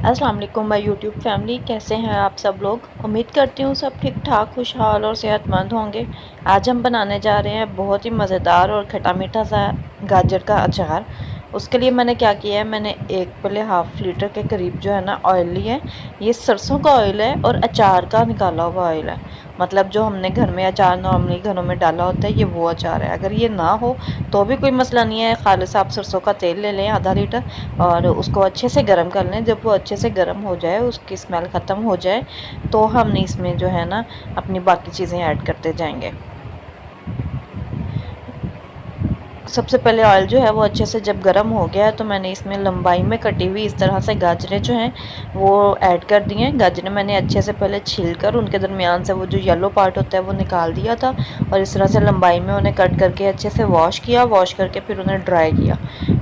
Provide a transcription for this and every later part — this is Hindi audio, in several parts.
अस्सलाम वालेकुम माय यूट्यूब फैमिली, कैसे हैं आप सब लोग। उम्मीद करती हूँ सब ठीक ठाक, खुशहाल और सेहतमंद होंगे। आज हम बनाने जा रहे हैं बहुत ही मज़ेदार और खट्टा मीठा सा गाजर का अचार। उसके लिए मैंने क्या किया है, मैंने एक पहले हाफ़ लीटर के करीब जो है ना ऑयल लिया है। ये सरसों का ऑयल है और अचार का निकाला हुआ ऑयल है। मतलब जो हमने घर में अचार नॉर्मली घरों में डाला होता है, ये वो अचार है। अगर ये ना हो तो भी कोई मसला नहीं है, खालिस आप सरसों का तेल ले लें आधा लीटर और उसको अच्छे से गर्म कर लें। जब वो अच्छे से गर्म हो जाए, उसकी स्मेल ख़त्म हो जाए, तो हमने इसमें जो है ना अपनी बाकी चीज़ें ऐड करते जाएंगे। सबसे पहले ऑयल जो है वो अच्छे से जब गर्म हो गया है, तो मैंने इसमें लंबाई में कटी हुई इस तरह से गाजरें जो हैं वो ऐड कर दी हैं। गाजरें मैंने अच्छे से पहले छीलकर उनके दरमियान से वो जो येलो पार्ट होता है वो निकाल दिया था और इस तरह से लंबाई में उन्हें कट करके अच्छे से वॉश किया। वॉश करके फिर उन्हें ड्राई किया।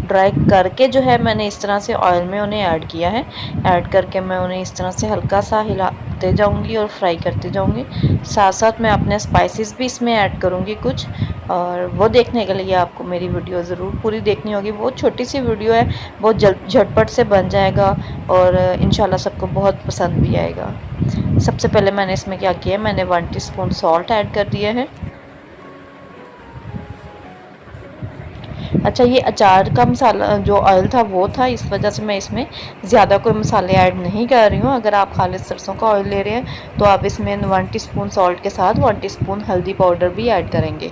ड्राई करके जो है मैंने इस तरह से ऑयल में उन्हें ऐड किया है। ऐड करके मैं उन्हें इस तरह से हल्का सा हिलाते जाऊँगी और फ्राई करते जाऊँगी। साथ साथ मैं अपने स्पाइसेस भी इसमें ऐड करूँगी कुछ, और वो देखने के लिए आपको मेरी वीडियो ज़रूर पूरी देखनी होगी। बहुत छोटी सी वीडियो है, बहुत जल्द झटपट से बन जाएगा और इंशाल्लाह सबको बहुत पसंद भी आएगा। सबसे पहले मैंने इसमें क्या किया, मैंने 1 टीस्पून सॉल्ट ऐड कर दिया है। अच्छा, ये अचार का मसाला जो ऑयल था वो था, इस वजह से मैं इसमें ज़्यादा कोई मसाले ऐड नहीं कर रही हूँ। अगर आप खालिस सरसों का ऑयल ले रहे हैं तो आप इसमें 1 टीस्पून सॉल्ट के साथ 1 टीस्पून हल्दी पाउडर भी ऐड करेंगे।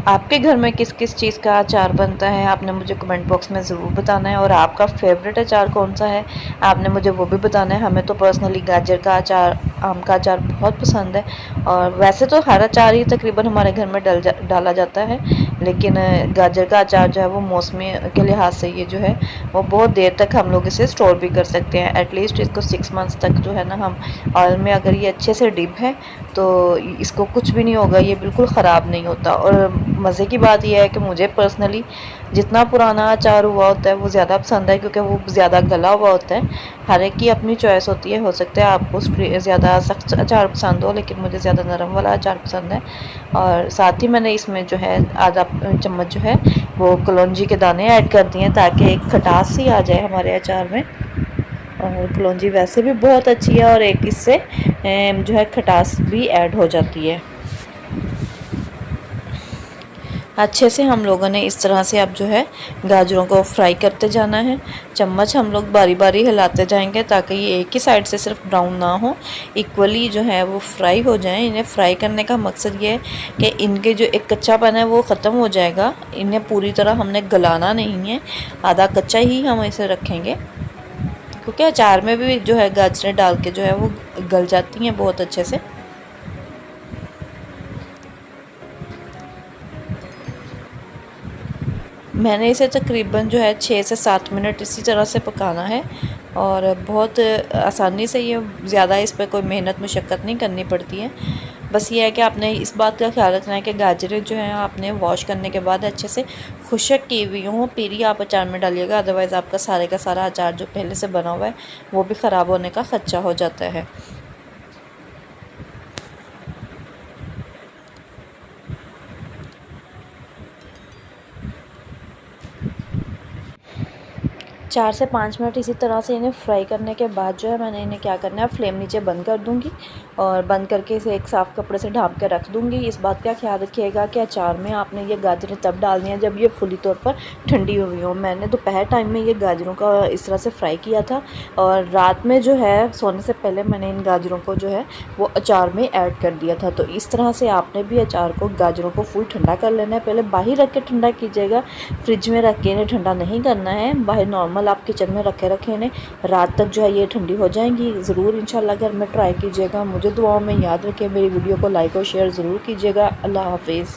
आपके घर में किस किस चीज़ का अचार बनता है, आपने मुझे कमेंट बॉक्स में ज़रूर बताना है। और आपका फेवरेट अचार कौन सा है, आपने मुझे वो भी बताना है। हमें तो पर्सनली गाजर का अचार, आम का अचार बहुत पसंद है। और वैसे तो हर अचार ही तकरीबन हमारे घर में डाला जाता है, लेकिन गाजर का अचार जो है वो मौसमी के लिहाज से ये जो है वो बहुत देर तक हम लोग इसे स्टोर भी कर सकते हैं। एटलीस्ट इसको 6 मंथ्स तक जो है ना हम ऑयल में, अगर ये अच्छे से डिप है तो इसको कुछ भी नहीं होगा, ये बिल्कुल ख़राब नहीं होता। और मज़े की बात यह है कि मुझे पर्सनली जितना पुराना अचार हुआ होता है वो ज़्यादा पसंद है, क्योंकि वो ज़्यादा गला हुआ होता है। हर एक की अपनी चॉइस होती है, हो सकता है आपको ज़्यादा सख्त अचार पसंद हो, लेकिन मुझे ज़्यादा नरम वाला अचार पसंद है। और साथ ही मैंने इसमें जो है आधा चम्मच जो है वो कलौंजी के दाने ऐड कर दिए हैं, ताकि एक खटास सी आ जाए हमारे अचार में। और कलौंजी वैसे भी बहुत अच्छी है और एक इससे जो है खटास भी ऐड हो जाती है। अच्छे से हम लोगों ने इस तरह से अब जो है गाजरों को फ्राई करते जाना है। चम्मच हम लोग बारी बारी हिलाते जाएंगे ताकि ये एक ही साइड से सिर्फ ब्राउन ना हो, इक्वली जो है वो फ्राई हो जाएं। इन्हें फ्राई करने का मकसद ये है कि इनके जो एक कच्चापन है वो ख़त्म हो जाएगा। इन्हें पूरी तरह हमने गलाना नहीं है, आधा कच्चा ही हम इसे रखेंगे, क्योंकि अचार में भी जो है गाजरें डाल के जो है वो गल जाती हैं बहुत अच्छे से। मैंने इसे तकरीबन जो है 6 से 7 मिनट इसी तरह से पकाना है और बहुत आसानी से, ये ज़्यादा इस पर कोई मेहनत मुशक्क़त नहीं करनी पड़ती है। बस ये है कि आपने इस बात का ख्याल रखना है कि गाजरें जो हैं आपने वॉश करने के बाद अच्छे से खुशक की हुई हों, फिर ही आप अचार में डालिएगा। अदरवाइज़ आपका सारे का सारा अचार जो पहले से बना हुआ है वो भी ख़राब होने का ख़दशा हो जाता है। 4 से 5 मिनट इसी तरह से इन्हें फ्राई करने के बाद जो है मैंने इन्हें क्या करना है, फ्लेम नीचे बंद कर दूँगी और बंद करके इसे एक साफ़ कपड़े से ढाँप के रख दूँगी। इस बात का ख्याल रखिएगा कि अचार में आपने ये गाजरें तब डालनी है जब ये फुली तौर पर ठंडी हुई हो। मैंने दोपहर टाइम में ये गाजरों का इस तरह से फ्राई किया था और रात में जो है सोने से पहले मैंने इन गाजरों को जो है वो अचार में ऐड कर दिया था। तो इस तरह से आपने भी अचार को, गाजरों को फुल ठंडा कर लेना है। पहले बाहर रख के ठंडा कीजिएगा, फ्रिज में रख के इन्हें ठंडा नहीं करना है। बाहर नॉर्मल आप किचन में रखें इन्हें, रात तक जो है ये ठंडी हो जाएंगी। ज़रूर इंशाल्लाह घर में ट्राई कीजिएगा। मुझे दुआओं में याद रखें। मेरी वीडियो को लाइक और शेयर ज़रूर कीजिएगा। अल्लाह हाफिज़।